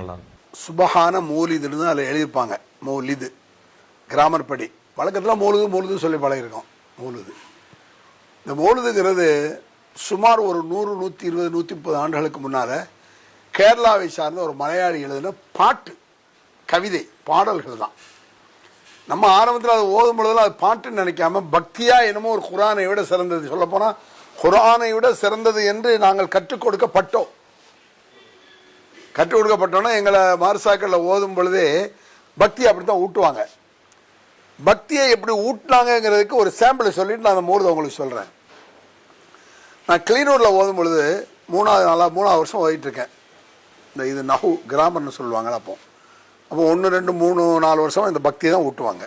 நல்லா சுபஹான மௌலிதுன்னு தான் அதில் எழுதியிருப்பாங்க. மௌலிது கிராமர் படி வழக்கத்தில் மௌலுது சொல்லி பழகிருக்கோம். மௌலுது, இந்த மௌலுதுங்கிறது சுமார் ஒரு 100, 120, 130 ஆண்டுகளுக்கு முன்னால் கேரளாவை சார்ந்த ஒரு மலையாளி எழுதின பாட்டு, கவிதை, பாடல்கள் தான். நம்ம ஆரம்பத்தில் அதை ஓதும் பொழுதெல்லாம் அது பாட்டுன்னு நினைக்காம பக்தியாக என்னமோ ஒரு குரானை விட சிறந்தது, சொல்லப்போனால் குரானை விட சிறந்தது என்று நாங்கள் கற்றுக் கொடுக்கப்பட்டோம். கற்றுக் கொடுக்கப்பட்டோன்னா எங்களை மார்சாக்களில் ஓதும் பொழுதே பக்தி அப்படி தான் ஊட்டுவாங்க. பக்தியை எப்படி ஊட்டினாங்கிறதுக்கு ஒரு சாம்பிளை சொல்லிட்டு நான் அந்த மூலத்தை உங்களுக்கு சொல்கிறேன். நான் கிளீனூரில் ஓதும் பொழுது 3வது வருஷம் ஓதிட்டுருக்கேன். இந்த இது நஹு கிராமர்னு சொல்லுவாங்க. அப்போ 1, 2, 3, 4 வருஷம் இந்த பக்தி தான் ஊட்டுவாங்க.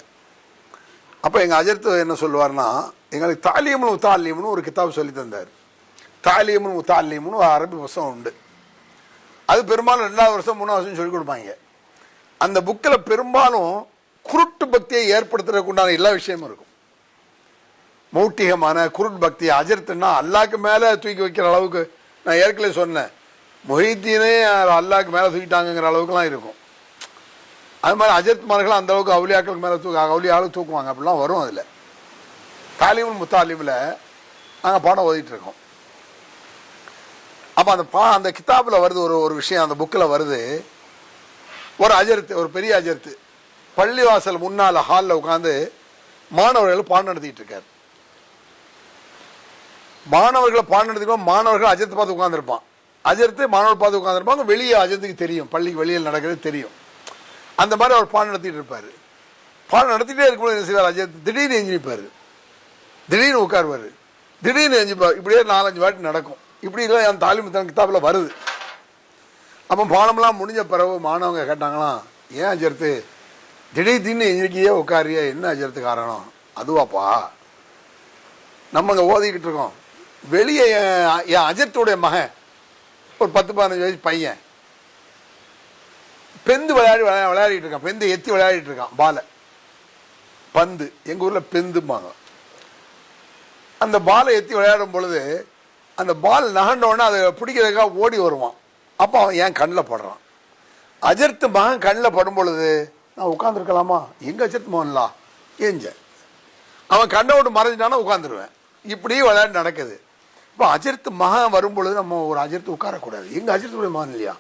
அப்போ எங்கள் அஜர்த்து என்ன சொல்லுவார்னா, எங்களுக்கு தாலீமுல் முத்தாலீம்னு ஒரு கிதாப் சொல்லி தந்தார். தாலீமுல் முத்தாலீம்னு ஒரு அரபி புத்தகம் உண்டு. அது பெரும்பாலும் 2வது வருஷம் 3வது வருஷம் சொல்லிக் கொடுப்பாங்க. அந்த புக்கில் பெரும்பாலும் குருட்டு பக்தியை ஏற்படுத்துறதுக்கு உண்டான எல்லா விஷயமும் இருக்கும். மௌட்டிகமான குருட் பக்தி, அஜர்த்துன்னா அல்லாக்கு மேலே தூக்கி வைக்கிற அளவுக்கு. நான் ஏற்கனவே சொன்னேன், மொஹித்தீனே அல்லாக்கு மேலே தூக்கிட்டாங்கிற அளவுக்குலாம் இருக்கும். அது மாதிரி அஜர்த்மார்கள் அந்த அளவுக்கு அவுலியாக்களுக்கு மேலே அவுலியாவுக்கு தூக்குவாங்க, அப்படிலாம் வரும். அதில் தாலீமுல் முத்தாலீமில் நாங்கள் பாடம் ஓதிட்டு இருக்கோம். அப்போ அந்த கிதாபில் வருது ஒரு விஷயம், அந்த புக்கில் வருது. ஒரு அஜர்த்து, ஒரு பெரிய அஜர்த்து பள்ளிவாசல் முன்னால் ஹாலில் உட்காந்து மாணவர்கள் பாடம் நடத்திட்டு இருக்கார். மாணவர்களை பாடம் நடத்திக்கோ, மாணவர்கள் அஜர்த்து பார்த்து உட்காந்துருப்பான். அஜர்த்து மாணவர்கள் பார்த்து உட்காந்துருப்பாங்க. வெளியே அஜர்த்துக்கு தெரியும், பள்ளிக்கு வெளியில் நடக்கிறது தெரியும். அந்த மாதிரி அவர் பாடம் நடத்திட்டு இருப்பார். பாடம் நடத்திட்டே இருக்கும்போது என்ன செய்வார், அஜர்த்து திடீர்னு எஞ்சிப்பார், திடீர்னு உட்காருவார், திடீர்னு எஞ்சிப்பார். இப்படியே 4-5 வாட்டி நடக்கும். இப்படி இல்லை என் தாலிம் கிதாபில் வருது. அப்போ பாடமெல்லாம் முடிஞ்ச பிறகு மாணவங்க கேட்டாங்களாம், ஏன் அஜர்த்து திடீர்னு எஞ்சிக்கியே உட்காரியே, என்ன அஜர்த்து காரணம்? அதுவாப்பா, நம்ம இங்கே ஓதிக்கிட்டு இருக்கோம், வெளியே என் அஜர்த்துடைய மகன் ஒரு 10-15 வயசு பையன் பெந்து விளையாடிட்டு இருக்கான். பெந்து எத்தி விளையாடிட்டு இருக்கான். பாலை, பந்து, எங்கள் ஊரில் பெந்தும்பாங்க. அந்த பாலை எத்தி விளையாடும் பொழுது அந்த பால் நகண்டோடனே அதை பிடிக்கிறதுக்காக ஓடி வருவான். அப்போ அவன் என் கண்ணில் படுறான். அஜர்த்து மகன் கண்ணில் படும் பொழுது நான் உட்காந்துருக்கலாமா? எங்கள் அஜர்த்து மகன்லா ஏஞ்ச அவன் கண்ணை விட்டு மறைஞ்சிட்டானா உட்காந்துருவேன். இப்படி விளையாட்டு நடக்குது. இப்போ அஜர்த்து மகன் வரும் பொழுது நம்ம ஒரு அஜர்த்து உட்காரக்கூடாது, எங்கள் அஜர்த்துடைய மகன் இல்லையா?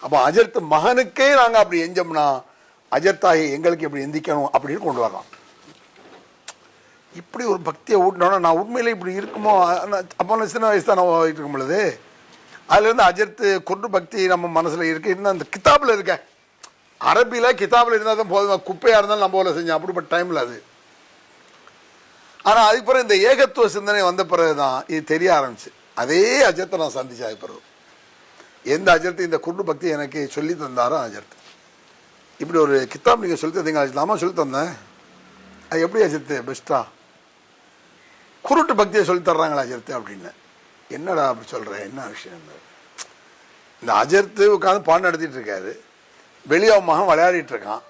அப்போ அஜர்த்து மகனுக்கே நாங்கள் அப்படி எஞ்சோம்னா அஜர்த்தாகி எங்களுக்கு எப்படி எந்திக்கணும் அப்படின்னு கொண்டு வரலாம். இப்படி ஒரு பக்தியை ஊட்டினோன்னா நான் உண்மையிலே இப்படி இருக்குமோ? அப்போ சின்ன வயசு தான் நான் ஓடிட்டு இருக்கும் பொழுது அதுலேருந்து அஜர்த்து குரு பக்தி நம்ம மனசில் இருக்கு. இன்னும் அந்த கிதாபில் இருக்க அரபியில் கிதாபில் இருந்தால் தான் போதும், குப்பையாக இருந்தாலும் நம்ம போல செஞ்சேன் அப்படிப்பட்ட டைமில் அது. ஆனால் அதுக்கு பிறகு இந்த ஏகத்துவ சிந்தனை வந்த பிறகு தான் இது தெரிய ஆரம்பிச்சு. அதே அஜர்த்தை நான் சந்திச்சேன். அது பிறகு எந்த அஜர்த்து இந்த குரு பக்தி எனக்கு சொல்லி தந்தாரோ அஜர்த்து. இப்படி ஒரு கிதாப் நீங்கள் சொல்லி தந்தீங்க, இல்லாமல் சொல்லி தந்தேன். அது எப்படி அஜர்த்து பெஸ்ட்டா குருட்டு பக்தியை சொல்லி தர்றாங்களா அஜர்த்து அப்படின்னு? என்னடா அப்படி சொல்கிறேன், என்ன விஷயம்? இந்த அஜர்த்து உட்காந்து பாடம் நடத்திட்டு இருக்காரு, வெளியே அவன் மகன் விளையாடிட்டு இருக்கான்.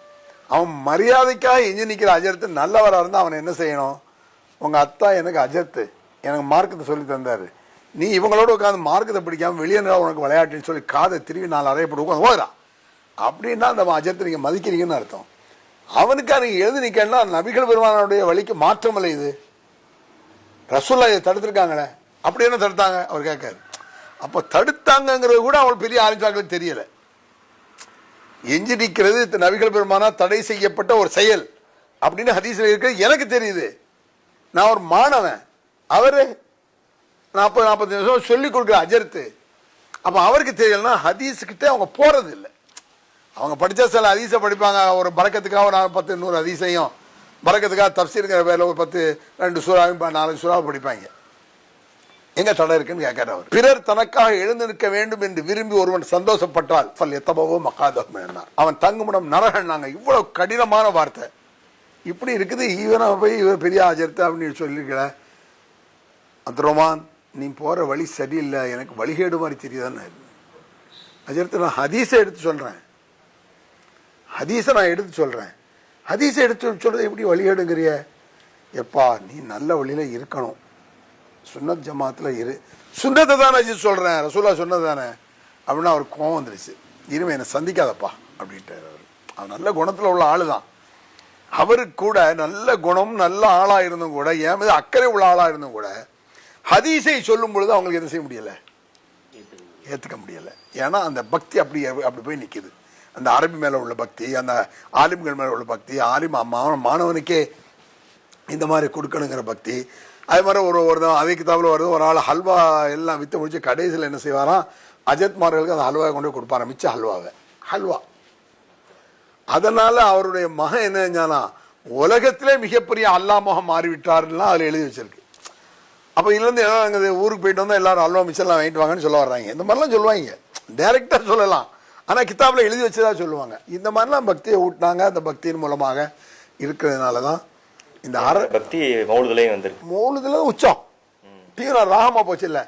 அவன் மரியாதைக்காக எஞ்சி நிற்கிற அஜர்த்து நல்லவராக இருந்தால் அவனை என்ன செய்யணும்? உங்கள் அத்தா எனக்கு அஜர்த்து எனக்கு மார்க்கத்தை சொல்லி தந்தார், நீ இவங்களோட உட்காந்து மார்க்கத்தை பிடிக்காமல் வெளியே உனக்கு விளையாட்டுன்னு சொல்லி காதை திருவி 4 அறையப்பட்டு உட்காந்து ஓதுறா அப்படின்னா அந்த அஜர்த்து நீங்கள் மதிக்கிறீங்கன்னு அர்த்தம். அவனுக்காக நீங்கள் எழுதி நிற்கணும்னா நபிகள் பெருமானுடைய வழிக்கு மாற்றம் இல்லை. இது ரசூல்லா இதை தடுத்துருக்காங்களே, அப்படி என்ன தடுத்தாங்க அவர் கேட்காரு. அப்போ தடுத்தாங்கிறது கூட அவள் பெரிய ஆரம்பிச்சாங்களுக்கு தெரியலை. எஞ்சி நிற்கிறது நபிகள் பெருமானா தடை செய்யப்பட்ட ஒரு செயல் அப்படின்னு ஹதீஸில் இருக்கிறது எனக்கு தெரியுது. நான் ஒரு மாணவன், அவரு 40-45 வருஷம் சொல்லிக் கொடுக்குற அஜர்த்து. அப்போ அவருக்கு தெரியலன்னா ஹதீஸுக்கிட்டே அவங்க போகிறது இல்லை. அவங்க படித்தா சில ஹதீஸை படிப்பாங்க, ஒரு பறக்கத்துக்காக ஒரு 10-100 ஹதீஸையும், பறக்கத்துக்காக தப்சீருங்கிற பேரில் ஒரு 10-2 சூறாவையும் 4 சூறாவை படிப்பாங்க. எங்க தடை இருக்குன்னு கேட்கிறார் அவர். பிறர் தனக்காக எழுந்து நிற்க வேண்டும் என்று விரும்பி ஒருவன் சந்தோஷப்பட்டால் ஃபல் எத்தபவோ மகாதம் என்னார், அவன் தங்குமிடம் நரகன்னாங்க. இவ்வளவு கடினமான வார்த்தை இப்படி இருக்குது. ஈவனை போய் இவர் பெரிய ஆஜர்த்து அப்படின்னு சொல்லியிருக்கல. அப்துல் ரஹ்மான், நீ போகிற வழி சரியில்லை, எனக்கு வழிகேடு மாதிரி தெரியுதான்னு. அஜர்த்து, நான் ஹதீஸை எடுத்து சொல்கிறேன், ஹதீஸை நான் எடுத்து சொல்கிறேன். ஹதீஸை எடுத்து சொல்கிறது எப்படி வழிகேடுங்கிறிய? எப்பா, நீ நல்ல வழியில் இருக்கணும், சுன்னத் ஜமாத்தில் இரு. சுன்னத்தை தானே சொல்கிறேன், ரசூலா சொன்னது தானே அப்படின்னா அவருக்கு கோவம் வந்துருச்சு. இனிமே என்னை சந்திக்காதப்பா அப்படின்ட்டு. அவர் நல்ல குணத்தில் உள்ள ஆளு தான். அவருக்கு கூட நல்ல குணம் நல்ல ஆளாக இருந்தும் கூட என் மீது அக்கறை உள்ள ஆளாக இருந்தும் கூட ஹதீஸை சொல்லும் பொழுது அவங்களுக்கு எதை செய்ய முடியலை, ஏற்றுக்க முடியலை. ஏன்னா அந்த பக்தி அப்படி போய் நிற்கிது. அந்த அரபி மேலே உள்ள பக்தி, அந்த ஆலிம்கள் மேலே உள்ள பக்தி, மாணவனுக்கே இந்த மாதிரி கொடுக்கணுங்கிற பக்தி. அதே மாதிரி ஒரு அதே கிதாபில் வருது, ஒரு ஆள் ஹல்வா எல்லாம் விற்று முடிச்சு கடைசியில் என்ன செய்வாராம், அஜத்மார்களுக்கு அந்த ஹல்வாவை கொண்டு போய் கொடுப்பாரு, மிச்ச ஹல்வா. அதனால அவருடைய மகன் என்ன செஞ்சானா, உலகத்திலே மிகப்பெரிய அல்லாமாக மாறிவிட்டாருன்னா அதில் எழுதி வச்சிருக்கு. அப்போ இதுலேருந்து எல்லாம் ஊருக்கு போயிட்டு வந்தால் எல்லாரும் அல்வா மிச்சர்லாம் வாங்கிட்டு வாங்கன்னு சொல்ல வர்றாங்க. இந்த மாதிரிலாம் சொல்லுவாங்க, டைரெக்டாக சொல்லலாம். ஆனால் கிதாபில் எழுதி வச்சதா சொல்லுவாங்க. இந்த மாதிரிலாம் பக்தியை ஊட்டினாங்க. அந்த பக்தியின் மூலமாக இருக்கிறதுனால தான் இந்த பக்தி மௌலுதுலையும் வந்துருக்கு. மௌலுதுல உச்சம் தீவிர ராகமாக போச்சு. இல்லை,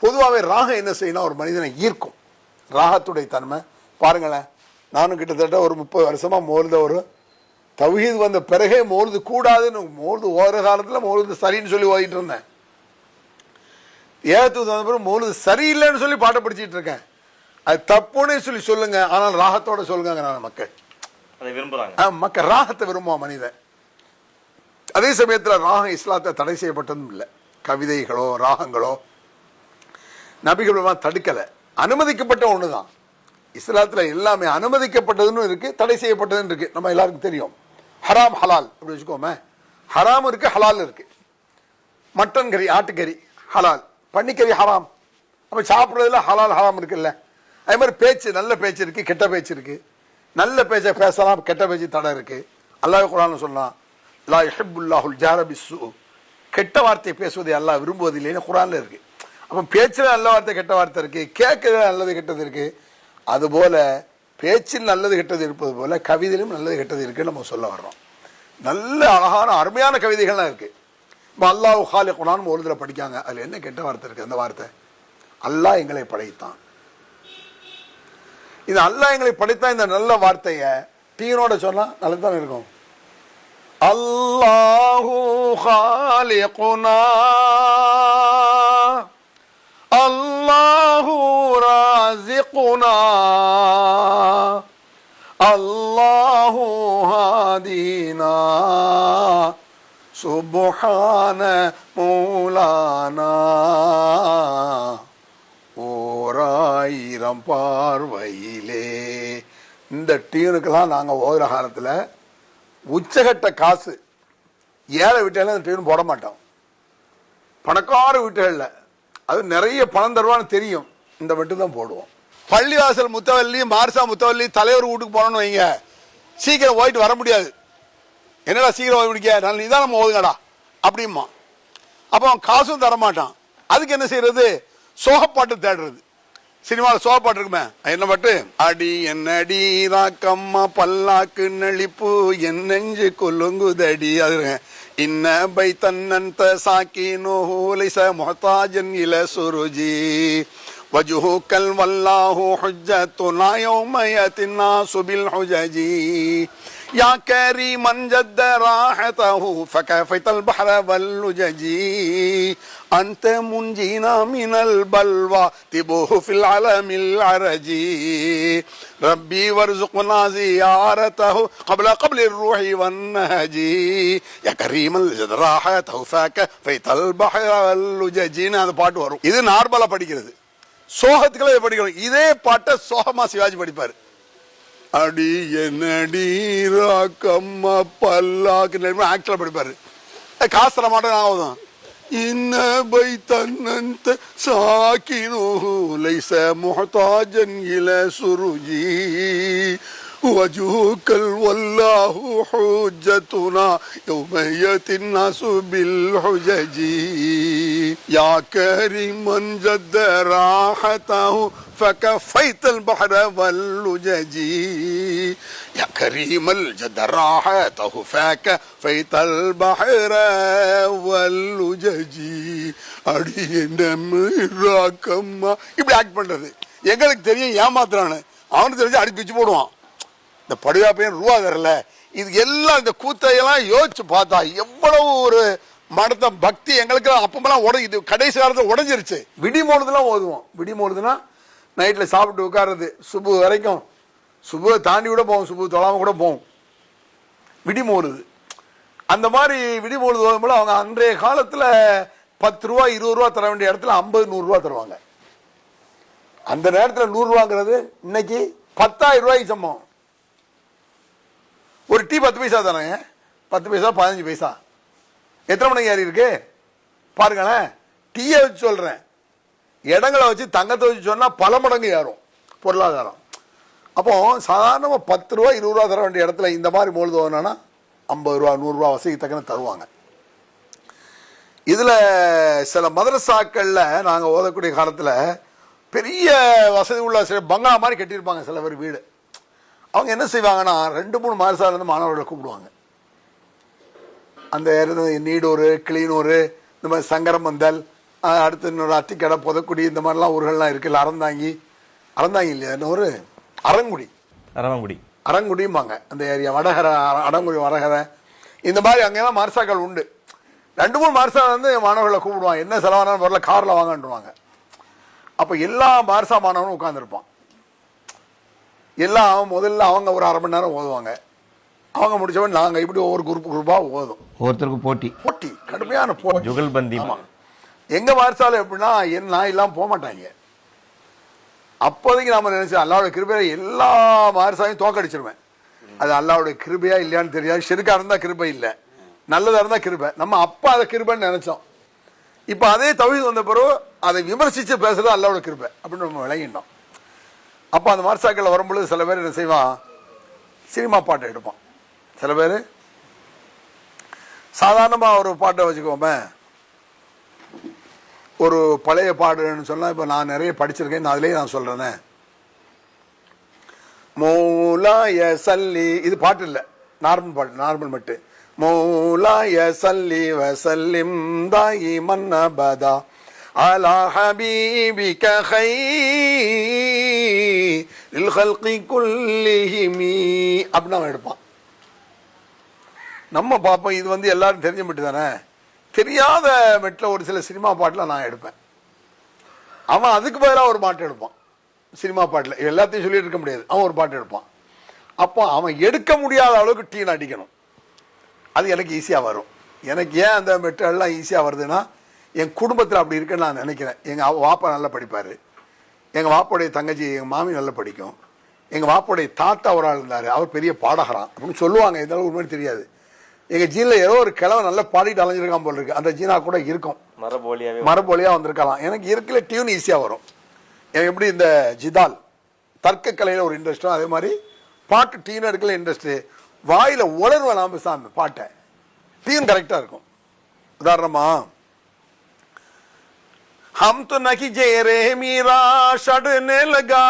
பொதுவாகவே ராகம் என்ன செய்யணும், ஒரு மனிதனை ஈர்க்கும். ராகத்துடைய தன்மை பாருங்களேன். நானும் கிட்டத்தட்ட ஒரு 30 வருஷமா மௌலுத ஒரு தௌஹீத் வந்த பிறகே மௌலுது கூடாதுன்னு, மௌலுது ஓடுற காலத்தில் மௌலுது சரின்னு சொல்லி ஓதிட்டு இருந்தேன். ஏகத்துவம் வந்த பிறகு மௌலுது சரியில்லைன்னு சொல்லி பாட்டை படிச்சுட்டு இருக்கேன். அது தப்புன்னு சொல்லி சொல்லுங்க, ஆனால் ராகத்தோட சொல்லுங்க மக்கள். அதை விரும்புறாங்க. மக்கள் ராகத்தை விரும்புவான் மனிதன். அதே சமயத்தில் ராகம் இஸ்லாத்தை தடை செய்யப்பட்டதும் இல்லை. கவிதைகளோ ராகங்களோ நபிகள் தடுக்கலை, அனுமதிக்கப்பட்ட ஒன்று தான். இஸ்லாத்தில் எல்லாமே அனுமதிக்கப்பட்டதுன்னு இருக்கு, தடை செய்யப்பட்டதுன்னு இருக்கு. நம்ம எல்லாருக்கும் தெரியும். ஹராம் ஹலால் அப்படி வச்சுக்கோமே. ஹராம் இருக்கு, ஹலால் இருக்கு. மட்டன் கறி, ஆட்டுக்கறி ஹலால், பன்னிக்கறி ஹராம். அப்போ சாப்பிட்றதுல ஹலால் ஹராம் இருக்குல்ல. அதே மாதிரி பேச்சு, நல்ல பேச்சு இருக்கு, கெட்ட பேச்சு இருக்கு. நல்ல பேச்சை பேசலாம், கெட்ட பேச்சு தடை இருக்கு. அல்லாஹ் குர்ஆன்ல சொன்னான், லா யுஹிப்புல்லாஹுல் ஜார பிஸ்ஸூ, கெட்ட வார்த்தையை பேசுவதை அல்லாஹ் விரும்புவதில்லைன்னு குர்ஆன்ல இருக்கு. அப்போ பேச்சுல நல்ல வார்த்தை கெட்ட வார்த்தை இருக்கு, கேட்கறதுல நல்லது கெட்டது இருக்கு. அதுபோல பேச்சில் நல்லது கெட்டது இருப்பது போல கவிதையிலும் நல்லது கெட்டது இருக்குன்னு நம்ம சொல்ல வர்றோம். நல்ல அழகான அருமையான கவிதைகள்லாம் இருக்கு. இப்போ அல்லாஹ் ஹாலிகுனான்னு மௌலுதுல படிக்காங்க, அதில் என்ன கெட்ட வார்த்தை இருக்கு? அந்த வார்த்தை அல்லாஹ் எங்களை படைத்தான். இது அல்லாஹ் எங்களை படைத்தான், இந்த நல்ல வார்த்தையை டீனோட சொன்னா நல்லதுதான் இருக்கும். அல்லாஹு ஹாலிகுனா அல்லாஹு ராஸிகுனா அல்லாஹு ஹாதினா சுப்ஹான மௌலானா. ஓராயிரம் பார்வையிலே. இந்த டியூனுக்கெல்லாம் நாங்கள் ஓதுற காலத்தில் உச்சகட்ட காசு ஏழை வீட்டில் அந்த டியூன் போட மாட்டோம். பணக்கார வீட்டுகளில் அது நிறைய பணம் தருவான்னு தெரியும், இந்த மட்டும் தான் போடுவோம். பள்ளிவாசல் முத்தவல்லி, மார்சா முத்தவல்லி தலைவர் வீட்டுக்கு போனோன்னு வைங்க, சீக்கிரம் போயிட்டு வர முடியாது. என்னடா சீக்கிரம் போய் பிடிக்க, நல்ல இதான் நம்ம ஓதுங்கடா அப்படிமா. அப்போ அவன் காசும் தரமாட்டான். அதுக்கு என்ன செய்யறது? சோகப்பாட்டு தேடுறது. சினிமாவில் சோகப்பாட்டு இருக்குமே, என்ன பாட்டு? அடி என்னடி ராக்கம்மா பல்லாக்கு நெளிப்பு என் நெஞ்சு கொல்லுங்குதடி. அது இன்ன பை தன்னந்த சாக்கினோ லைஸ முஹ்தாஜன் இல சுருஜி வஜ்ஹுக்கல் வல்லாஹு ஹுஜ்ஜத்துனா யௌம யத்தின்னாசு பில் ஹுஜஜி யா கரீமன் ஜத்த ராஹதஹு ஃபகஃபைத்தல் பஹர வல்லுஜஜி அன்த முன்ஜினா மினல் பல்வா திபுஹு ஃபில் அலமில் அரஜி ரப்பி வர்சுக்னா ஜியாரதஹு قبل الروح والنهجي யா கரீமல் ஜத்த ராஹதஹு ஃபகஃபைத்தல் பஹர வல்லுஜஜி. அந்த பாட்டு வரும். இது நார்மலா படிக்கிறது, சோகத்துக்களை படிக்கணும். இதே பாட்டை சோகமா சிவாஜி படிப்பாரு. அடி என்னடி ராக்கம்மா பல்லாக்கு ஆக்சுவலா படிப்பாரு. காசு தர மாட்டேன் ஆகுதான். இன்ன பை தன்னந்த சாக்கினோ லைஸ முஹ்தாஜன் இல சுருஜி வஜ்ஹுக்கல் வல்லாஹு ஹுஜ்ஜத்துனா யௌம யத்தின்னாசு பில் ஹுஜஜி யா கரீமன் ஜத்த ராஹதஹு فكفيت البحر واللججي يا كريم الجد راحته فكفيت البحر واللججي. அடி ராக்கம்மா இப்படி ஆக்ட் பண்றது எங்களுக்கு தெரியும், ஏமாத்துறான்னு. அவனுக்கு தெரிஞ்சு அடி பிச்சு போடுவான். இந்த படுவா பையன் ரூபா தரல. இது எல்லாம் இந்த கூத்தையெல்லாம் யோசிச்சு பார்த்தா எவ்வளவு ஒரு மனத்த பக்தி எங்களுக்கு அப்பமெல்லாம் இது கடைசி காலத்தில் உடஞ்சிருச்சு. விடிமோழுதுலாம் ஓதுவோம். விடிமோழுதுனா நைட்டில் சாப்பிட்டு உட்காருறது சுபு வரைக்கும், சுபுவை தாண்டி கூட போகும், சுபு தொழாமல் கூட போகும், விடிமோருது. அந்த மாதிரி விடிமொழுது போகும்போது அவங்க அன்றைய காலத்தில் 10 ரூபா 20 ரூபா தர வேண்டிய இடத்துல 50-100 ரூபா தருவாங்க. அந்த நேரத்தில் 100 ரூபாங்கிறது இன்னைக்கு 10,000 ரூபாய்க்கு சமம். ஒரு டீ 10 பைசா தானேங்க, 10 பைசா 15 பைசா. எத்தனை மணிக்கு ஏறி இருக்கு பாருங்களேன். டீயை வச்சு சொல்றேன், இடங்களை வச்சு தங்கத்தை வச்சு சொன்னா பல மடங்கு ஏறும் பொருளாதாரம். அப்போ சாதாரணமாக 10 ரூபா 20 ரூபா தர வேண்டிய இடத்துல இந்த மாதிரி மொழுது வேணும்னா 50 ரூபா 100 ரூபா வசதி தக்கன தருவாங்க. இதில் சில மதரசாக்கள்ல நாங்கள் ஓதக்கூடிய காலத்தில் பெரிய வசதி உள்ள சில பங்களா மாதிரி கட்டியிருப்பாங்க சில பேர் வீடு. அவங்க என்ன செய்வாங்கன்னா 2-3 மாதம் மாணவர்களை கூப்பிடுவாங்க. அந்த நீடூர், கிளீனூர், இந்த மாதிரி சங்கரமந்தல், அடுத்து இன்னொரு அத்திக்கடை, புதக்குடி, இந்த மாதிரிலாம் ஊர்கள்லாம் இருக்குல்ல, அறந்தாங்கி இல்லையா இன்னொரு அரங்குடிம்பாங்க அந்த ஏரியா, வடகரை, அடங்குடி, வடகரை, இந்த மாதிரி அங்கெல்லாம் மர்சாக்கள் உண்டு. 2-3 மார்சா மாணவர்களை கூப்பிடுவாங்க. என்ன செலவானாலும் வரல, காரில் வாங்கன்றுவாங்க. அப்போ எல்லா மார்சா மாணவனும் உட்காந்துருப்பான். எல்லாம் முதல்ல அவங்க ஒரு அரை மணி நேரம் ஓதுவாங்க. அவங்க முடிச்சவன் நாங்கள் இப்படி ஒவ்வொரு குரூப்பாக ஓதும். ஒவ்வொருத்தருக்கும் போட்டி, கடுமையான போட்டி, ஜுகல்பந்தி. எங்க மார்சால எப்படின்னா நான் எல்லாம் போக மாட்டாங்க. அப்போதைக்கு நாம நினைச்சோம் அல்லாவுடைய கிருபையை எல்லா மார்சாவையும் தோக்கடிச்சிருவேன். அது அல்லாவுடைய கிருபையா இல்லையான்னு தெரியாது. ஷிருக்கா இருந்தா கிருபை இல்லை, நல்லதா இருந்தா கிருபை. நம்ம அப்பா அதை கிருபைன்னு நினைச்சோம். இப்ப அதே தௌஹீத் வந்த பிறகு அதை விமர்சிச்சு பேசுறது அல்லாவோட கிருபை அப்படின்னு நம்ம விளங்கிட்டோம். அப்ப அந்த மார்சாக்கள் வரும்பொழுது சில பேர் என்ன செய்வான், சினிமா பாட்டை எடுப்பான். சில பேர் சாதாரணமா ஒரு பாட்டை வச்சுக்கோமே, ஒரு பழைய பாடுன்னு சொன்னா, இப்ப நான் நிறைய படிச்சிருக்கேன், அதுலயே நான் சொல்றேனே, மௌலாய சல்லி, இது பாட்டு இல்லை, நார்மல் பாட்டு, நார்மல் மட்டு. மௌலாய சல்லி வசல்லிம் தாயிமன் அபதா அலா ஹபீபிக கைரில் ஹல்கி குல்லிஹிமி அப்படின்னு அவன் எடுப்பான். நம்ம பார்ப்போம், இது எல்லாரும் தெரிஞ்ச மட்டு தானே. தெரியாத மெட்டில் ஒரு சில சினிமா பாட்டில் நான் எடுப்பேன். அவன் அதுக்கு பதிலாக ஒரு பாட்டு எடுப்பான். சினிமா பாட்டில் எல்லாத்தையும் சொல்லிட்டு இருக்க முடியாது, அவன் ஒரு பாட்டு எடுப்பான். அப்போ அவன் எடுக்க முடியாத அளவுக்கு டீன் அடிக்கணும். அது எனக்கு ஈஸியாக வரும். எனக்கு ஏன் அந்த மெட்டெல்லாம் ஈஸியாக வருதுன்னா, என் குடும்பத்தில் அப்படி இருக்குன்னு நான் நினைக்கிறேன். எங்கள் வாப்பா நல்லா படிப்பார், எங்கள் வாப்பாவுடைய தங்கச்சி எங்கள் மாமி நல்லா படிக்கும், எங்கள் வாப்பாவுடைய தாத்தா ஒரு ஆள் இருந்தார், அவர் பெரிய பாடகரான் அப்படின்னு சொல்லுவாங்க. இதெல்லாம் உண்மையை தெரியாது. எங்கள் ஜீனில் ஏதோ ஒரு கிழவை நல்லா பாடிட்டு அலைஞ்சிருக்கான் போல் இருக்கு, அந்த ஜீனா கூட இருக்கும், மரபொலியாக வந்திருக்கலாம். எனக்கு இருக்கல டியூன் ஈஸியாக வரும். எனக்கு எப்படி இந்த ஜிதால் தர்க்க கலையில் ஒரு இன்ட்ரெஸ்ட்டோ, அதே மாதிரி பாட்டு டியூன் எடுக்கல இன்ட்ரெஸ்ட்டு. வாயில் உளர்வேன் நாம் சாமி பாட்டை, டியூன் கரெக்டாக இருக்கும். உதாரணமா, हम तो नहीं जे रे मीरा शड़ने लगा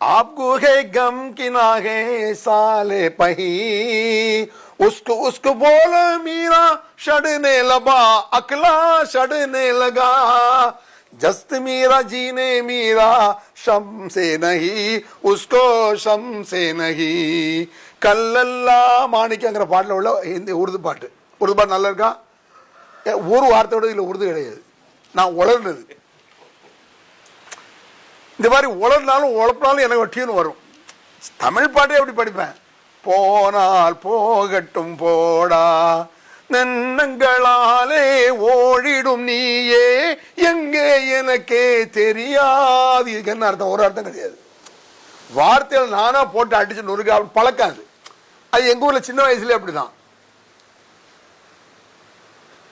आपको है गम की ना है साले पही उसको बोला मीरा शड़ने लगा अकला शड़ने लगा जस्त मीरा जीने मीरा शम से नहीं उसको शम से नहीं कल्लल्ला மாணிக்கங்கிற பாட்டில் உள்ள இந்த உருது பாட்டு நல்லா இருக்கா? ஒரு வார்த்தையோட இதில் உருது கிடையாது. நான் உளர்னது இந்த மாதிரி உளர்னாலும் உழப்பினாலும் எனக்கு டியூன் வரும். தமிழ் பாட்டே எப்படி படிப்பேன், போனால் போகட்டும் போடா நன்னங்களாலே ஓடிடும் நீயே எங்கே எனக்கே தெரியாது. இதுக்கு என்ன அர்த்தம்? ஒரு அர்த்தம் கிடையாது. வார்த்தைகள் நானா போட்டு அடிச்சு நொறுக்க பழக்காது. அது எங்க ஊர்ல சின்ன வயசுல அப்படிதான்.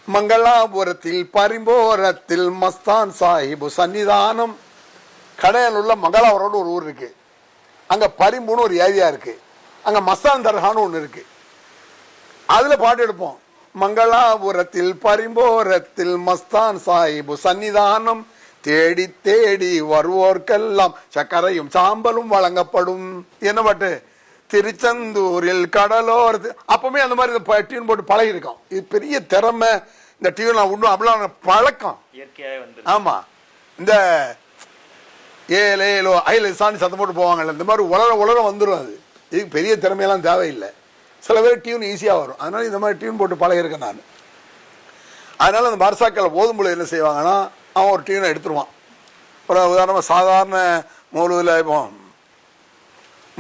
மங்களாபுரத்தில் பரிம்போரத்தில் மஸ்தான் சாஹிபு சன்னிதானம், கடையில் உள்ள மங்களாபுரம்னு ஒரு ஊர் இருக்கு, அங்க பரிம்புன்னு ஒரு ஏரியா இருக்கு, அங்க மஸ்தான் தர்கான்னு ஒன்று இருக்கு. அதுல பாட்டு எடுப்போம். மங்களாபுரத்தில் பரிம்போரத்தில் மஸ்தான் சாஹிபு சன்னிதானம் தேடி தேடி வருவோர்க்கெல்லாம் சக்கரையும் சாம்பலும் வழங்கப்படும். என்ன பாட்டு? திருச்செந்தூரில் கடலோரத்து. அப்பவுமே அந்த மாதிரி டியூன் போட்டு பழகி இருக்கோம். இது பெரிய திறமை. இந்த டியூன் ஒன்றும் அப்படிலாம் பழக்கம். ஆமா, இந்த ஏழோ ஐல சாணி சத்தம் போட்டு போவாங்கல்ல, இந்த மாதிரி உலர வந்துடும். அது இதுக்கு பெரிய திறமையெல்லாம் தேவையில்லை. சில பேர் டியூன் ஈஸியாக வரும். அதனால இந்த மாதிரி டியூன் போட்டு பழகிருக்கேன் நான். அதனால அந்த மர்சாக்கள் ஓதும்பொழுது என்ன செய்வாங்கன்னா, அவன் ஒரு டியூனை எடுத்துருவான். அப்புறம் உதாரணமாக சாதாரண மௌலூதில் இப்போ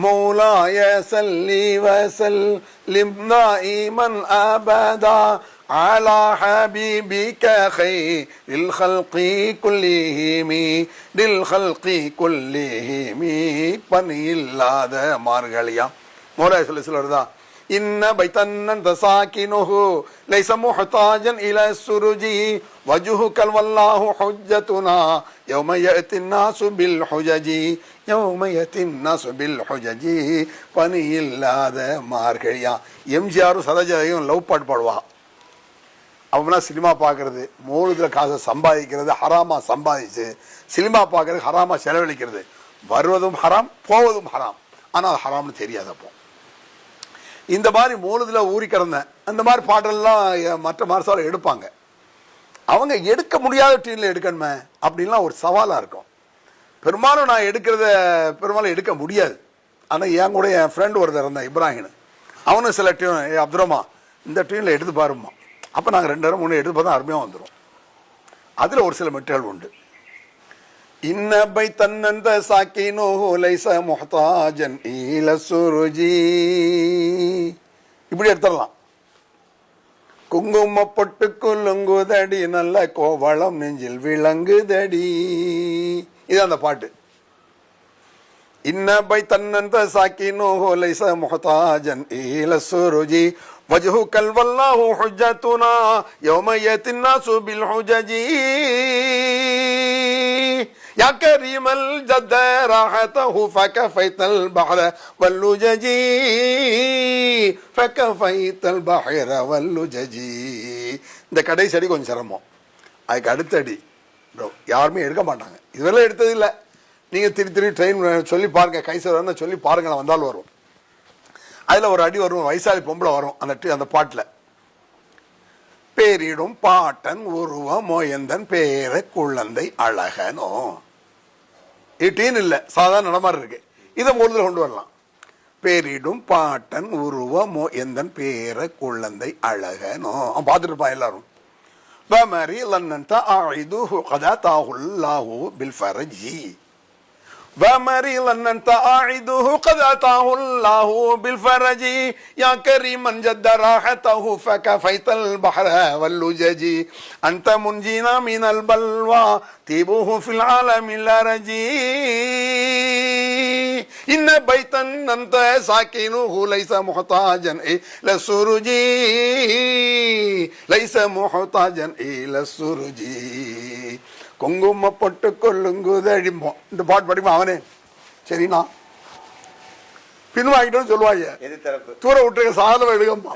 مولاي صلي وسلم دائما ابدا على حبيبك خير الخلق كلهم للخلق كلهم பனி இல்லாத மார்கழியா மௌலாய் சொல்லி சொல்றதா إن بيتا أنت ساكنه ليس محتاجا إلى السرج وجهك والله حجتنا يوم يأتي الناس بالحجج يوم يأتي الناس بالحجج பனி இல்லாத மார்கழியா. எம்ஜிஆரும் சரோஜாவும் லவ் பாட்டு பாடுவா. அவனா சினிமா பார்க்கறது, மௌலூதில் காசை சம்பாதிக்கிறது, ஹராமா சம்பாதிச்சு சினிமா பார்க்கறது, ஹராமா செலவழிக்கிறது, வருவதும் ஹராம் போவதும் ஹராம். ஆனால் அது ஹராம்னு தெரியாது. அப்போ இந்த மாதிரி மௌலூதில் ஊறி கிடந்தேன். அந்த மாதிரி பாட்டெல்லாம் மற்ற மார்சால எடுப்பாங்க. அவங்க எடுக்க முடியாத டீனில் எடுக்கணுமே அப்படின்லாம் ஒரு சவாலாக இருக்கும். பெரும்பாலும் நான் பெரும்பாலும் எடுக்க முடியாது. ஆனால் என் கூட என் ஃப்ரெண்டு ஒருத்தர் இருந்தான் இப்ராஹிம், அவனும் சில டியூன் அப்துரமா இந்த டியூனில் எடுத்து பாருமா. அப்போ நாங்கள் 2 நேரம் 3 எடுத்து பார்த்தா அருமையாக வந்துடும். அதில் ஒரு சில மெட்டீரியல் உண்டு. இன்னபை தன்னந்த சாக்கினோ லைஸ முஹ்தாஜன் இல சுருஜி, இப்படி எடுத்துடலாம். குங்கும பொட்டு குலுங்குதடி நல்ல கோவளம் நெஞ்சில் விளங்குதடி, இது அந்த பாட்டு. இன்னபை தன்னந்த சாக்கினோ லைஸ முஹ்தாஜன் இல சுருஜி வஜ்ஹுகல் வல்லாஹு ஹுஜ்ஜத்துனா யௌம யத்தின் நாசு பில் ஹுஜஜி يا كريم الجد راحته فكفيت البحر واللجج فكفيت البحر واللجج. இந்த கடைசி அடி கொஞ்சம் சிரமம். அதுக்கு அடுத்த அடி யாருமே எடுக்க மாட்டாங்க. இதெல்லாம் எடுத்தது இல்லை. நீங்கள் திரு ட்ரெயின் சொல்லி பாருங்க, கைசர் சொல்லி பாருங்க, வந்தாலும் வரும். அதில் ஒரு அடி வரும், வயசாளி பொம்பளை வரும் அந்த பாட்டில். பேரிடும் பாட்டன் உருவம் மோயந்தன் பேர குழந்தை அழகனோ. டீன் இல்லை, சாதாரண நடமாறு இருக்கு. இதை மௌலூதில் கொண்டு வரலாம். பேரிடும் பாட்டன் உருவம் மோயந்தன் பேர குழந்தை அழகனோ. அவன் பார்த்துட்டு இருப்பான் எல்லாரும். வமரி லன்னன் தாஇதுஹு கதாதாஹுல்லாஹு பில் ஃபரஜி ومريضا أنت أعده قد أتاه الله بالفرج يا كريما جد راحته فكفيت البحر واللجج أنت منجينا من البلوى طيبه في العالم الأرجي إن بيتا أنت ساكنه ليس محتاجا إلى السرج ليس محتاجا إلى السرج. குங்கும பொட்டு கொள்ளுங்குது அடிப்போம். இந்த பாட்டு படிப்போம். அவனே சரிண்ணா பின்வாங்கிட்டோன்னு சொல்லுவாங்க, தூர விட்டுருக்க சாதம் எடுக்கம்பா.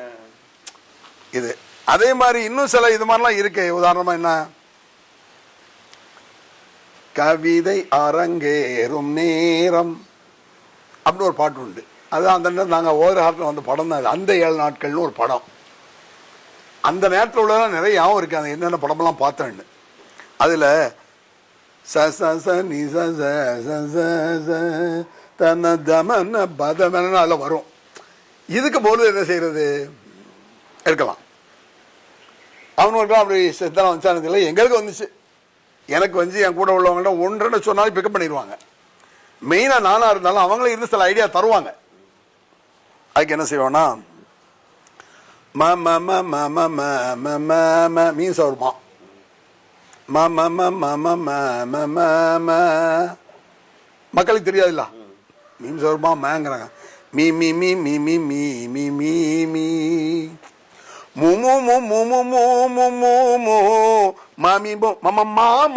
இது அதே மாதிரி இன்னும் சில இது மாதிரிலாம் இருக்கு. உதாரணமா என்ன, கவிதை அரங்கேறும் நேரம் அப்படின்னு ஒரு பாட்டு உண்டு. அது அந்த நேரம் நாங்கள் ஓவர் ஹார்ட்டில் வந்த படம் தான். அந்த 7 நாட்கள்னு ஒரு படம். அந்த நேரத்தில் உள்ளதெல்லாம் நிறைய ஞாபகம் இருக்கு. அந்த என்னென்ன படமெல்லாம் பார்த்தேன்னு. அதில் அதில் வரும். இதுக்கு போது என்ன செய்யறது, எடுக்கலாம். அவனுக்கு அப்படி சித்தனம் வந்துச்சானதில்லை, எங்களுக்கு வந்துச்சு. எனக்கு வந்து என் கூட உள்ளவங்கள்ட்ட 1-2 சொன்னாலும் பிக்கப் பண்ணிடுவாங்க. மெயினாக நானாக இருந்தாலும் அவங்களே இருந்து சில ஐடியா தருவாங்க. அதுக்கு என்ன செய்வோன்னா மீன்ஸ் வருமா மக்களுக்கு தெரியாதுல்ல, மீம்ஸ் வருமா மேங்கிறாங்க. மீ மீ மீ மீ மீ மீ மீ மீ மீ மூ மூ மூ மூ மூ மூ மூ மூ மூ மாமி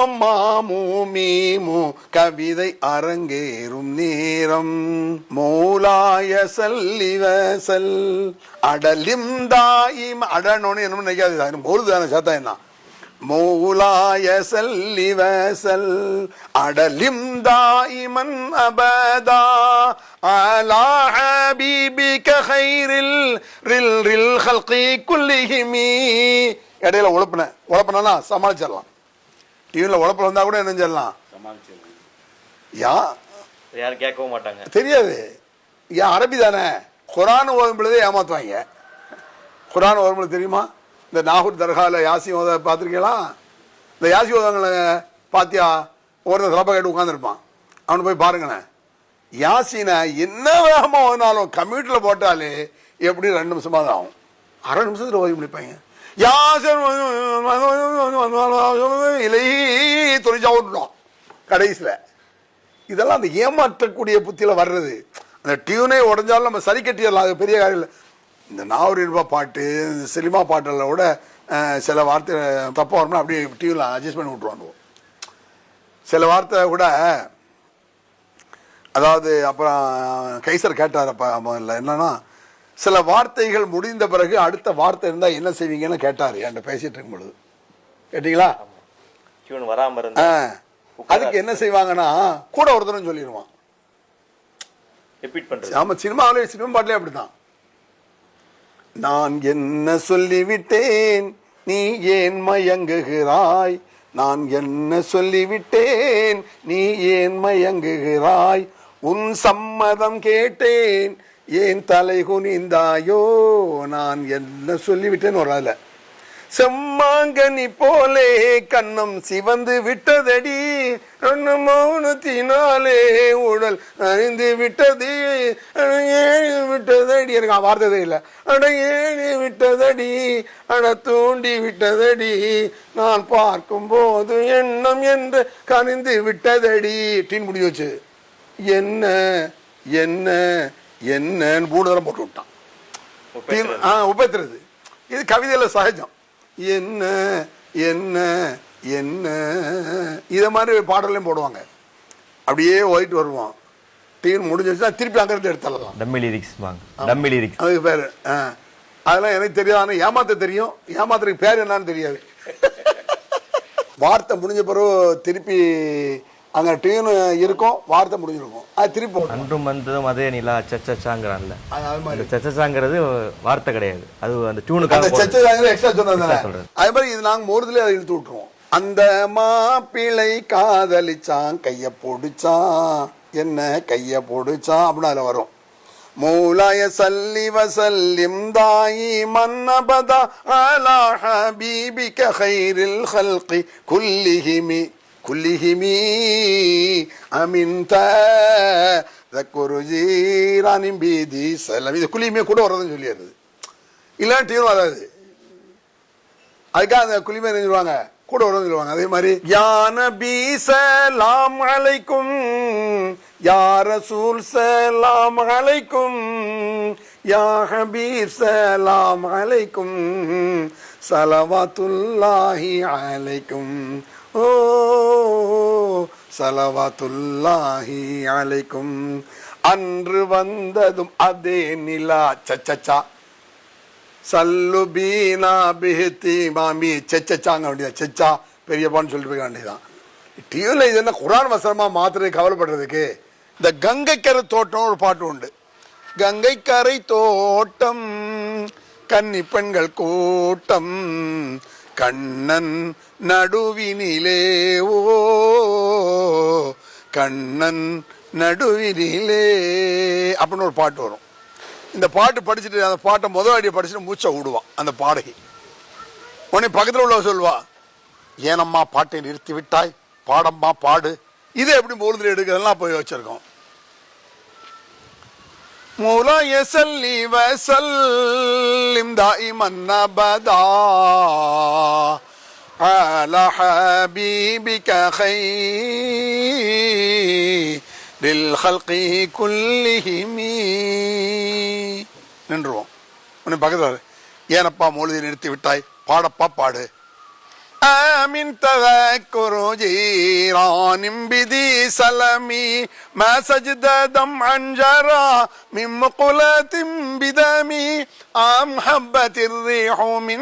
மாமூ மீமு கவிதை அரங்கேறும் நேரம் மௌலாய சல்லிவசல் அடலிம் தாயிம் அடனோன்னு என்ன நினைக்காது. மௌலுதான சாத்தா என்ன மௌலாய சல்லி வசல் அடலிம் தாயிமன் அபதா அலா ஹபீபிக கைரில் ரில் ரில் ஹல்கி குல்லிஹிமி. இடையில உழப்பினா சமாளிச்சிடலாம். டிவியில் உழப்பில் வந்தா கூட என்ன சொல்லலாம், யாரும் கேட்கவும் மாட்டாங்க, தெரியாது. ஏன் அரபி தானே. குரான் ஓதும் பொழுதே ஏமாத்துவாங்க. குரான் ஓதும் பொழுது தெரியுமா, இந்த நாகூர் தர்காவில் யாசி ஓத பார்த்துருக்கீங்களா? இந்த யாசி ஓதவங்களை பாத்தியா ஒருத்தன் தலப்பா கேட்டு உட்காந்துருப்பான், அவனை போய் பாருங்களேன். யாசினை என்ன வேகமாக ஓதினாலும் கம்ப்யூட்டரில் போட்டாலே எப்படி 2 நிமிஷமாக தான் ஆகும். அரை நிமிஷத்தில் ஓதி முடிப்பாங்க. யாசன் இலை தொழிற்சா விட்டுட்டோம் கடைசியில். இதெல்லாம் அந்த ஏமாற்றக்கூடிய புத்தியில் வர்றது. அந்த டியூனே உடஞ்சாலும் நம்ம சரி கட்டிடலாம், அது பெரிய காரியம் இல்லை. இந்த நாவூர் ரூபா பாட்டு, இந்த சினிமா பாட்டில் கூட சில வார்த்தை தப்பாக வரணும், அப்படியே டியூனில் அட்ஜஸ்ட் பண்ணி விட்ருவாங்க. சில வார்த்தை கூட, அதாவது அப்புறம் கைசர் கேட்டார் அப்போ முதல்ல என்னன்னா, சில வார்த்தைகள் முடிந்த பிறகு அடுத்த வார்த்தை இருந்தால் என்ன செய்வீங்கன்னு கேட்டார் என்கிட்ட பேசிட்டு இருக்கும் பொழுது. கேட்டீங்களா? அதுக்கு என்ன செய்வாங்கன்னா கூட ஒருத்தரும் சொல்லிடுவான். ஆமா, சினிமா பாட்டிலே அப்படித்தான். நான் என்ன சொல்லிவிட்டேன் நீ ஏன் மயங்குகிறாய், நான் என்ன சொல்லிவிட்டேன் நீ ஏன் மயங்குகிறாய், உன் சம்மதம் கேட்டேன் ஏன் தலை குனிந்தாயோ, நான் என்ன சொல்லிவிட்டேன்னு ஒரு ஆள. செம்மாங்கனி போலே கண்ணம் சிவந்து விட்டதடி, மௌனத்தினாலே உடல் அறிந்து விட்டது, விட்டதடி. எனக்கு வார்த்ததே இல்லை. அட ஏழி விட்டதடி, அட தூண்டி விட்டதடி, நான் பார்க்கும் போது எண்ணம் என்று கனிந்து விட்டதடி. டீன் முடி வச்சு என்ன என்ன என்னன்னு 3 தரம் போட்டு விட்டான். உபேத்துறது இது கவிதையில சகஜம். என்ன என்ன என்ன இதை மாதிரி பாடலையும் போடுவாங்க. அப்படியே ஓயிட்டு வருவான். டீன் முடிஞ்சிருச்சுன்னா திருப்பி அங்கிருந்து எடுத்துடலாம். டம்மி லிரிக்ஸ், டம்மி லிரிக்ஸ் அதுக்கு பேர். அதெல்லாம் எனக்கு தெரியாது, ஆனால் ஏமாத்த தெரியும். ஏமாத்துறதுக்கு பேர் என்னன்னு தெரியாது. வார்த்தை முடிஞ்ச பிறகு திருப்பி அங்க டியூன் இருக்கும், வார்த்தை முடிஞ்சிருக்கும், அது திருப்பி போடும். அன்றும் வந்ததும் அதே நிலா சச்சச்சாங்கிறான்ல, அது சச்சச்சாங்கிறது வார்த்தை கிடையாது, அது அந்த டியூனுக்காக சச்சச்சாங்கிறது எக்ஸ்ட்ரா சொன்னது. அதே மாதிரி இது நாங்கள் மோதுலேயே அதை இழுத்து விட்டுருவோம். அந்த மாப்பிள்ளை காதலிச்சான் கையை பொடிச்சான், என்ன கையை பொடிச்சான் அப்படின்னு அதில் வரும். மூலாய சல்லி வசல்லிம் தாயி மன்னபதா அலா ஹபீபிக கைரில் ஹல்கி குல்லிஹிமி குல்லிஹிமி அமின்த தக்குருஜீரானிம் பீதி சலம். இது குல்லிஹிமியை கூட வர்றதுன்னு சொல்லிடுறது, இல்லைன்னா டியூன் வராது. அதுக்காக அந்த குல்லிஹிமியை நினைஞ்சிருவாங்க, கூட வரும்னு சொல்லுவாங்க. அதே மாதிரி யா நபி ஸலாம் அலைக்கும், யா ரசூல் ஸலாம் அலைக்கும், யா ஹபீப் ஸலாம் அலைக்கும், ஸலவாத்துல்லாஹி அலைக்கும், ஓ ஸலவாத்துல்லாஹி அலைக்கும். அன்று வந்ததும் அதே நிலா சச்சச்சா சல்லு பீனா பிஹத்தி மாமி செச்சாங்க வேண்டியதான். செச்சா பெரியப்பான்னு சொல்லிட்டு போய் வேண்டியதான். டிவியில் இது என்ன குரான் வசனமாக மாத்திரை கவலைப்படுறதுக்கு. இந்த கங்கைக்கரை தோட்டம் ஒரு பாட்டு உண்டு. கங்கைக்கரை தோட்டம் கன்னி பெண்கள் கூட்டம் கண்ணன் நடுவினிலே, ஓ கண்ணன் நடுவினிலே அப்படின்னு ஒரு பாட்டு வரும். இந்த பாட்டு படிச்சுட்டு அந்த பாட்டை முதல் அடியை படிச்சுட்டு மூச்சை விடுவான் அந்த பாடகி. உடனே பக்கத்தில் உள்ள சொல்லுவா, ஏனம்மா பாட்டை நிறுத்தி விட்டாய், பாடம்மா பாடு. இதை எப்படி மூலத்தில் எடுக்கிறதெல்லாம் போய் வச்சிருக்கோம். மூலா யஸல்லி வஸல்லிம் தாயிமன் அபதா அலா ஹபீபிக கைரில் ஹல்கி குல்லிஹிமி. நின்றுவோம். உன்னை பக்கத்தில் ஏனப்பா மொழியை நிறுத்தி விட்டாய், பாடப்பா பாடு. آمن تذكر جيران بذي سلمي ما سجد دمعا جرى من مقلة بدمي أم حبت الريح من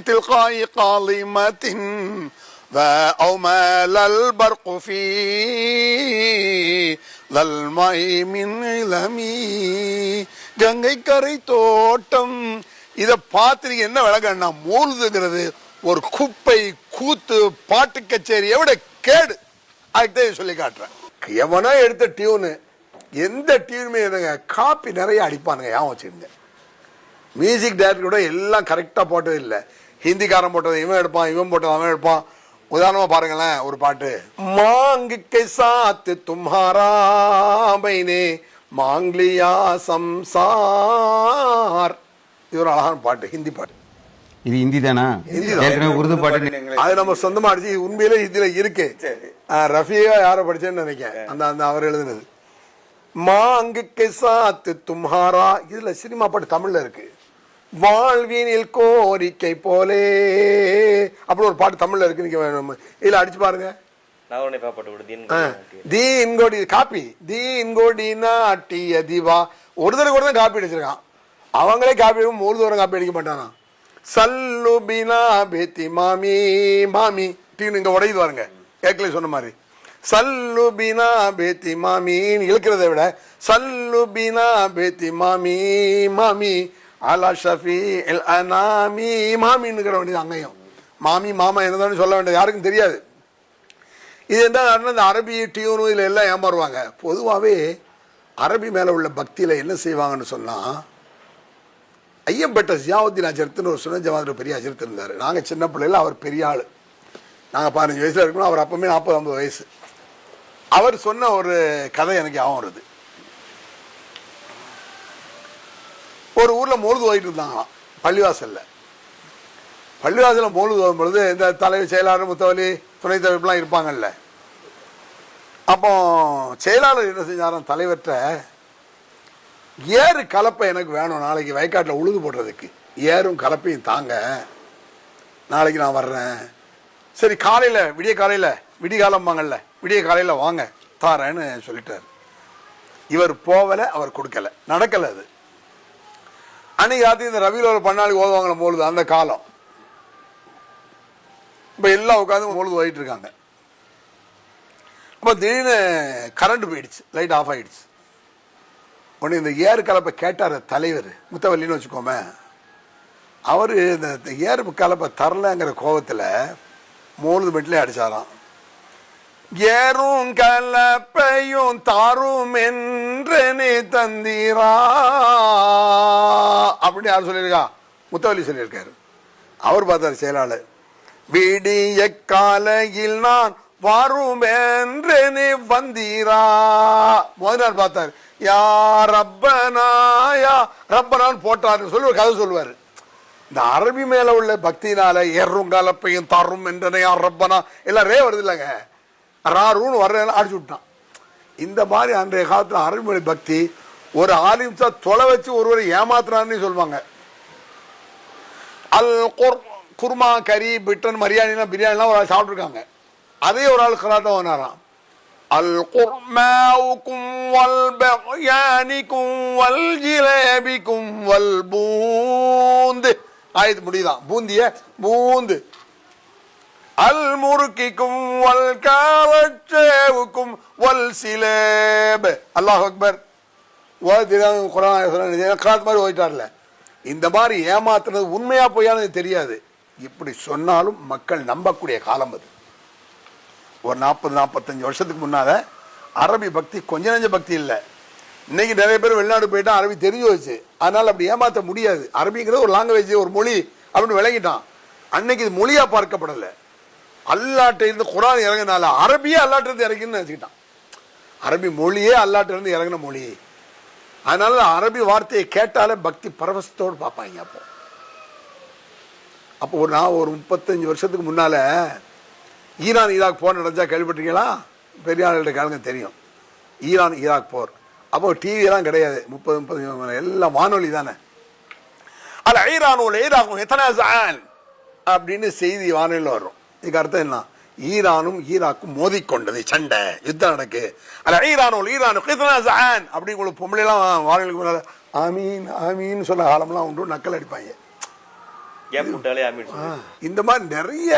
تلقاء قاضمة وأومل البرق في ظلماء من علمي. கங்கை கரை தோட்டம். இதை பார்த்து என்ன விளக்கம்னா, மூழ்குங்கிறது ஒரு குப்பை கூத்து பாட்டு கச்சேரி எவ்வளோ கேடு. அதுதான் சொல்லி காட்டுறேன். எவனோ எடுத்த டியூனு, எந்த டியூனுமே என்னங்க காப்பி நிறைய அடிப்பானுங்க. ஏன் வச்சுருங்க, மியூசிக் டைரக்டர் கூட எல்லாம் கரெக்டாக போட்டது இல்லை. ஹிந்திக்காரன் போட்டது இவன் எடுப்பான், இவன் போட்டது அவன் எடுப்பான். உதாரணமா பாருங்களேன் ஒரு பாட்டு, மாங்கு கே சாத் தும்ஹாரா பைனே மாங்லியா சம்சார். இது ஒரு அழகான பாட்டு, ஹிந்தி பாட்டு. இது ஹிந்தி தானா? ஏற்கனவே உருது பாட்டு அது நம்ம சொந்தமா அடிச்சு, உண்மையிலே இதுல இருக்கு. ரஃபியா யார படிச்சேன்னு நினைக்கிறேன், அந்த அந்த அவர் எழுதுனது. மாங்கு கே சாத் தும்ஹாரா, இதுல சினிமா பாட்டு தமிழ்ல இருக்கு. வாழ்வினில் கோரிக்கை போலே அப்படி ஒரு பாட்டு தமிழ்ல இருக்கு. நீங்க இதுல அடிச்சு பாருங்க. தீன் கோடி காப்பி, தீன் கோடி நாட்டிய திவா. ஒரு தடவை தான் காப்பி அடிச்சிருக்கான். அவங்களே காப்பி அடிக்கும், ஒரு தூரம் காப்பி அடிக்க மாட்டானா. சல்லு பினா பேத்தி மாமி மாமி டீன் இங்க உடையுது பாருங்க, கேட்கல சொன்ன மாதிரி. சல்லு பினா பேத்தி மாமின்னு இழுக்கிறத விட சல்லு பினா பேத்தி மாமி மாமி அலா ஷஃபி எல் அனாமி மாமின்னுக்கிற வேண்டியது அங்கேயும். மாமி மாமா என்னதான்னு சொல்ல வேண்டியது யாருக்கும் தெரியாது. இது என்ன, இந்த அரபி டியூனு இதில் எல்லாம் ஏமாறுவாங்க. பொதுவாகவே அரபி மேலே உள்ள பக்தியில் என்ன செய்வாங்கன்னு சொன்னால், ஐயம்பேட்டை ஜியாவுத்தீன் அஜரத்துன்னு ஒரு சுன ஜமாத்தில் பெரிய அஜரத்து இருந்தார். நாங்கள் சின்ன பிள்ளைல அவர் பெரிய ஆள், நாங்கள் 15 வயசில் இருக்கணும், அவர் அப்பவுமே 40-50 வயசு. அவர் சொன்ன ஒரு கதை எனக்கு ஞாபகம் வருது. ஒரு ஊரில் மோழுது ஓடிட்டு இருந்தாங்களாம் பள்ளிவாசலில். பள்ளிவாசலில் மோழுது ஓடும் பொழுது இந்த தலைவர், செயலாளர், முத்தவலி, துணைத் தலைவர்லாம் இருப்பாங்கல்ல. அப்போ செயலாளர் என்ன செஞ்சாராம், தலைவர்கிட்ட ஏறு கலப்பை எனக்கு வேணும், நாளைக்கு வயக்காட்டில் உழுது போடுறதுக்கு ஏறும் கலப்பையும் தாங்க, நாளைக்கு நான் வர்றேன். சரி காலையில் விடிய காலையில் விடிகாலம்பாங்கல்ல, விடிய காலையில் வாங்க தாரேன்னு சொல்லிட்டார். இவர் போகலை, அவர் கொடுக்கல, நடக்கலை. அது அன்னைக்கு ராத்திரி இந்த ரவியில் ஒரு பண்ணாளுக்கு ஓதுவாங்கள மோழுது, அந்த காலம். இப்போ எல்லாம் உட்காந்து மோழுது ஓடிட்டு இருக்காங்க. அப்போ திடீர்னு கரண்ட் போயிடுச்சு, லைட் ஆஃப் ஆகிடுச்சு. உடனே இந்த ஏறு கலப்பை கேட்டார் தலைவர், முத்தவல்லின்னு வச்சுக்கோமே. அவர் இந்த ஏறு கலப்பை தரலங்கிற கோபத்தில் மோழுது மெட்டிலே அடித்தாராம். ஏறும் கலப்பையும் தாரும் என்றே தந்தீரா அப்படின்னு யார் சொல்லியிருக்கா, முத்தவல்லி சொல்லியிருக்காரு. அவர் பார்த்தார் செயலாளர், விடிய காலையில் நான் வரும் என்றே வந்தீரா. முதல் நாள் பார்த்தார், யா ரப்பனா யா ரப்பனான்னு போட்டார் சொல்லி ஒரு கதை சொல்லுவார். இந்த அரபி மேல உள்ள பக்தினால ஏறும் கலப்பையும் தாரும் என்றனே யா ரப்பனா எல்லாம் ரே வருது இல்லைங்க, ராருன்னு வர்ற அடிச்சு விட்டான். இந்த மாதிரி அன்றைய காலத்தில் அரபி மொழி பக்தி ஒரு ஆலிம்சா தொலை வச்சு ஒருவரை ஏமாத்துறான்னு சொல்லுவாங்க. அல் குர்மா கறி பிட்டன் மரியாதைலாம் பிரியாணிலாம் ஒரு ஆள் சாப்பிட்ருக்காங்க. அதே ஒரு ஆள் கராட்டம் வந்தாராம். அல் குர்மாவுக்கும் வல் பயானிக்கும் வல் ஜிலேபிக்கும் வல் பூந்து ஆயுது முடியுதான், பூந்திய பூந்து அல் முறுக்கிக்கும் வல் காவச்சேவுக்கும் வல் சிலேப். அல்லாஹ் அக்பர் மாதிரி ஓயிட்டார்ல. இந்த மாதிரி ஏமாத்துறது உண்மையா பொய்யானது தெரியாது. இப்படி சொன்னாலும் மக்கள் நம்பக்கூடிய காலம் அது. ஒரு 40-45 வருஷத்துக்கு முன்னால அரபி பக்தி கொஞ்ச நெஞ்ச பக்தி இல்லை. இன்னைக்கு நிறைய பேர் வெளிநாடு போயிட்டா அரபி தெரிஞ்சு வச்சு, அதனால அப்படி ஏமாற்ற முடியாது. அரபிங்கிறது ஒரு லாங்குவேஜ், ஒரு மொழி அப்படின்னு விளங்கிட்டான். அன்னைக்கு இது மொழியா பார்க்கப்படலை. அல்லாட்ட இருந்து குரான் இறங்கினால அரபியே அல்லாட்ட இருந்து இறங்கின்னு நினைச்சுக்கிட்டான். அரபி மொழியே அல்லாட்ட இருந்து இறங்கின மொழி. அதனால அரபி வார்த்தையை கேட்டாலே பக்தி பரவசத்தோடு பார்ப்பாங்க. அப்போ ஒரு 35 வருஷத்துக்கு முன்னால ஈரான் ஈராக் போர் நடந்தா கேள்விப்பட்டிருக்கீங்களா? பெரிய ஆளுகிட்ட கேளுங்க தெரியும். ஈரான் ஈராக் போர் அப்போ டிவியெல்லாம் கிடையாது, 30 எல்லாம் வானொலி தானே. அது ஈரானும் ஈராக்கும் எத்தனை அப்படின்னு செய்தி வானொலியில் வரும். இதுக்கு அர்த்தம் என்ன, ஈரானும் ஈராக்கும் மோதிக்கொண்டது, சண்டை யுத்தம் நடக்கு. அல்ல ஈரானும் ஈரானும் அப்படி உங்களுக்கு பொம்பளைலாம் வானொலிக்கு முன்னால ஆமீன் ஆமீன் சொன்ன காலம்லாம் உண்டு, நக்கல் அடிப்பாங்க. இந்த மாதிரி நிறைய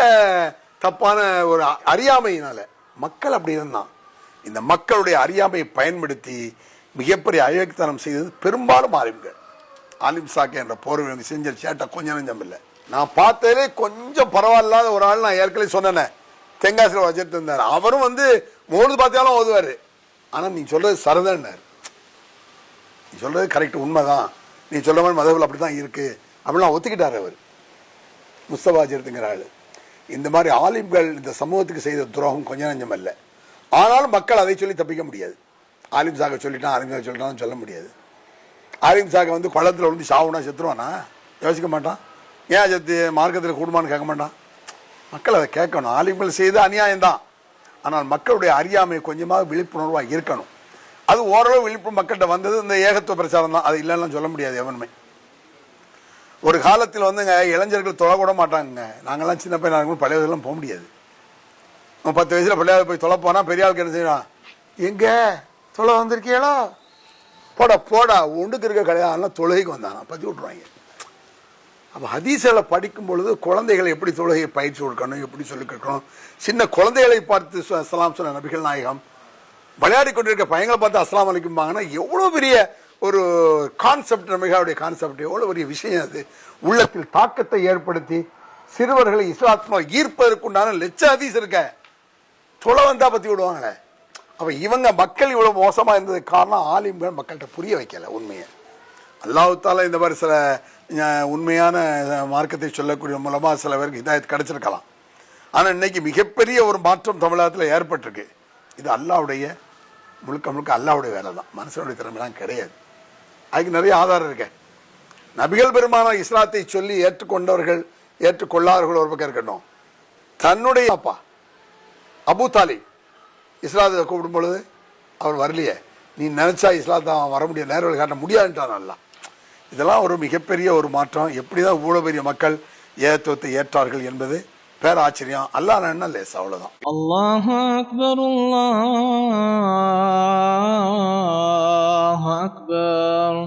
தப்பான ஒரு அறியாமையினால மக்கள் அப்படி இருந்தான். இந்த மக்களுடைய அறியாமையை பயன்படுத்தி மிகப்பெரிய அயோக்கியத்தனம் செய்தது பெரும்பாலும் ஆலிம்கள். ஆலிம் சாக்கே என்ற போர்வை செஞ்ச சேட்டை கொஞ்சம் நெஞ்சம் இல்லை. நான் பார்த்ததே கொஞ்சம் பரவாயில்லாத ஒரு ஆள் நான் ஏற்கனவே சொன்னேன், தென்காசியில் வச்சுட்டு இருந்தார். அவரும் மோது பார்த்தாலும் ஓதுவார். ஆனால் நீ சொல்றது சரதன்னார், நீ சொல்றது கரெக்ட் உண்மைதான், நீ சொல்ற மாதிரி மதவில் அப்படி தான் இருக்கு அப்படிலாம் ஒத்துக்கிட்டார் அவர். முஸ்தபா அஜரத்துங்கிற ஆள். இந்த மாதிரி ஆலிம்கள் இந்த சமூகத்துக்கு செய்த துரோகம் கொஞ்சம் நஞ்சம் அல்ல. ஆனாலும் மக்கள் அதை சொல்லி தப்பிக்க முடியாது. ஆலிம் சாக சொல்லிட்டான், ஆலிம் சாக சொல்லிட்டான்னு சொல்ல முடியாது. ஆலிம் சாக வந்து குளத்தில் விழுந்து சாவுனா செத்துருவானா? யோசிக்க மாட்டான். ஏன் செத்து மார்க்கத்தில் கூடுமான்னு கேட்க மாட்டான். மக்கள் அதை கேட்கணும். ஆலிம்கள் செய்த அநியாயம்தான். ஆனால் மக்களுடைய அறியாமை கொஞ்சமாக விழிப்புணர்வாக இருக்கணும். அது ஓரளவு விழிப்புணர்வு மக்கள்கிட்ட வந்தது இந்த ஏகத்துவ பிரச்சாரம் தான். அது இல்லைன்னு சொல்ல முடியாது எவனுமே. ஒரு காலத்தில் வந்துங்க இளைஞர்கள் தொலை கூட மாட்டாங்க. நாங்கள்லாம் சின்ன பையனாக இருக்கும்போது பழைய வயசுலாம் போக முடியாது. 10 வயசில் பள்ளியாவது போய் தொலை போனால் பெரிய ஆளுக்கு என்ன செய்யலாம்? எங்கே தொலை வந்திருக்கீங்களோ போடா போடா ஒன்றுக்கு இருக்க கிடையாது தொழுகைக்கு வந்தாங்க பற்றி விட்ருவாங்க. அப்போ ஹதீஸ்களை படிக்கும் பொழுது குழந்தைகளை எப்படி தொழுகையை பயிற்சி கொடுக்கணும், எப்படி சொல்லிக் கொடுக்கணும். சின்ன குழந்தைகளை பார்த்து அஸ்ஸலாம் சொன்ன நபிகள் நாயகம் விளையாடி கொண்டிருக்க பையங்களை பார்த்து அஸ்ஸலாம் அலைக்கும்பாங்கன்னா எவ்வளோ பெரிய ஒரு கான்செப்ட், நபிகளுடைய கான்செப்ட் எவ்வளோ பெரிய விஷயம். அது உள்ளத்தில் தாக்கத்தை ஏற்படுத்தி சிறுவர்களை இஸ்லாத்மா ஈர்ப்பதற்குண்டான லட்ச ஹதீஸ் இருக்க தொலை வந்தா பற்றி விடுவாங்களே. அப்போ இவங்க மக்கள் இவ்வளோ மோசமாக இருந்ததுக்கு காரணம் ஆலிம்கள் மக்கள்கிட்ட புரிய வைக்கல உண்மையை. அல்லாஹ் தாலா இந்த மாதிரி சில உண்மையான மார்க்கத்தை சொல்லக்கூடிய மூலமாக சில பேருக்கு ஹிதாயத் கிடைச்சிருக்கலாம். ஆனால் இன்னைக்கு மிகப்பெரிய ஒரு மாற்றம் தமிழகத்தில் ஏற்பட்டிருக்கு. இது அல்லாஹ்வுடைய முழுக்க முழுக்க அல்லாஹ்வுடைய வேலை தான், மனுஷனுடைய திறமைலாம் கிடையாது. அதுக்கு நிறைய ஆதாரம் இருக்கு. நபிகள் பெருமான இஸ்லாத்தை சொல்லி ஏற்றுக்கொண்டவர்கள் ஏற்றுக்கொள்ளாதவர்கள் ஒரு பக்கம் இருக்கட்டும், தன்னுடைய அப்பா அபூ தாலிப் இஸ்லாத்தை கூப்பிடும் பொழுது அவர் வரலையே, நீ நினைச்சா இஸ்லாத்தை வர முடியாது, நேரில் காட்ட முடியாதுன்றான் அல்லாஹ். இதெல்லாம் ஒரு மிகப்பெரிய ஒரு மாற்றம். எப்படிதான் இவ்வளவு பெரிய மக்கள் ஏகத்துவத்தை ஏற்றார்கள் என்பது பேராச்சரியம். அல்லாஹ் என்ன லேஸ், அவ்வளவுதான். அல்லாஹு அக்பர், அல்லாஹு அக்பர்.